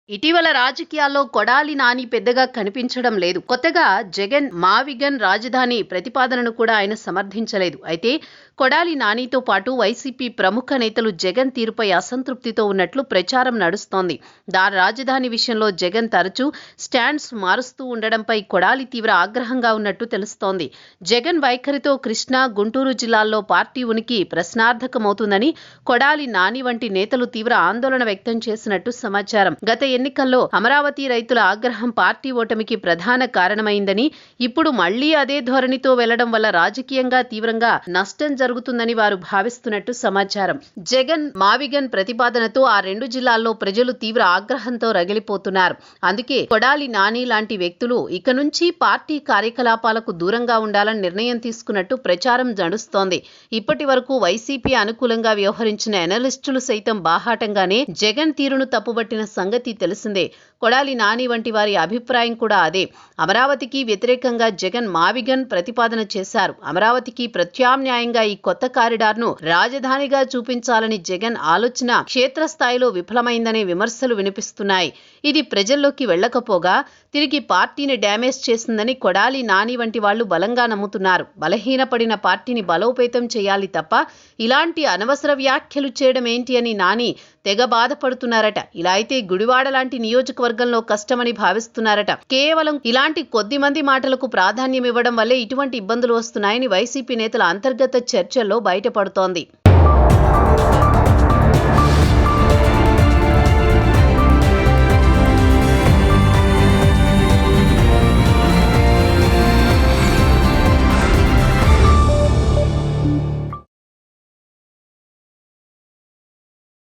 ఇటీవల రాజకీయాల్లో కొడాలి నాని పెద్దగా కనిపించడం లేదు. కొత్తగా జగన్ మావిగన్ రాజధాని ప్రతిపాదనను కూడా ఆయన సమర్థించలేదు. అయితే కొడాలి నానితో పాటు వైసీపీ ప్రముఖ నేతలు జగన్ తీరుపై అసంతృప్తితో ఉన్నట్లు ప్రచారం నడుస్తోంది. రాజధాని విషయంలో జగన్ తరచూ స్టాండ్స్ మారుస్తూ ఉండడంపై కొడాలి తీవ్ర ఆగ్రహంగా ఉన్నట్టు తెలుస్తోంది. జగన్ వైఖరితో కృష్ణా, గుంటూరు జిల్లాల్లో పార్టీ ఉనికి ప్రశ్నార్థకమవుతుందని కొడాలి నాని వంటి నేతలు తీవ్ర ఆందోళన వ్యక్తం చేసినట్టు సమాచారం. గత ఎన్నికల్లో అమరావతి రైతుల ఆగ్రహం పార్టీ ఓటమికి ప్రధాన కారణమైందని, ఇప్పుడు మళ్లీ అదే ధోరణితో వెళ్లడం వల్ల రాజకీయంగా తీవ్రంగా నష్టం జరుగుతుందని వారు భావిస్తున్నట్టు సమాచారం. జగన్ మావిగన్ ప్రతిపాదనతో ఆ రెండు జిల్లాల్లో ప్రజలు తీవ్ర ఆగ్రహంతో రగిలిపోతున్నారు. అందుకే కొడాలి నాని లాంటి వ్యక్తులు ఇక నుంచి పార్టీ కార్యకలాపాలకు దూరంగా ఉండాలని నిర్ణయం తీసుకున్నట్టు ప్రచారం నడుస్తోంది. ఇప్పటి వరకు వైసీపీ అనుకూలంగా వ్యవహరించిన ఎనలిస్టులు సైతం బాహాటంగానే జగన్ తీరును తప్పుబట్టిన సంగతి తెలిసిందే. కొడాలి నాని వంటి వారి అభిప్రాయం కూడా అదే. అమరావతికి వ్యతిరేకంగా జగన్ మావిగన్ ప్రతిపాదన చేశారు. అమరావతికి ప్రత్యామ్నాయంగా ఈ కొత్త కారిడార్ను రాజధానిగా చూపించాలని జగన్ ఆలోచన క్షేత్రస్థాయిలో విఫలమైందనే విమర్శలు వినిపిస్తున్నాయి. ఇది ప్రజల్లోకి వెళ్లకపోగా తిరిగి పార్టీని డ్యామేజ్ చేసిందని కొడాలి నాని వంటి వాళ్లు బలంగా నమ్ముతున్నారు. బలహీనపడిన పార్టీని బలోపేతం చేయాలి తప్ప ఇలాంటి అనవసర వ్యాఖ్యలు చేయడం ఏంటి అని నాని తెగ బాధపడుతున్నారట. ఇలా అయితే గుడివాడ లాంటి నియోజకవర్గంలో కష్టమని భావిస్తున్నారట. కేవలం ఇలాంటి కొద్ది మంది మాటలకు ప్రాధాన్యం ఇవ్వడం వల్లే ఇటువంటి ఇబ్బందులు వస్తున్నాయని వైసీపీ నేతల అంతర్గత చర్చల్లో బయటపడుతోంది.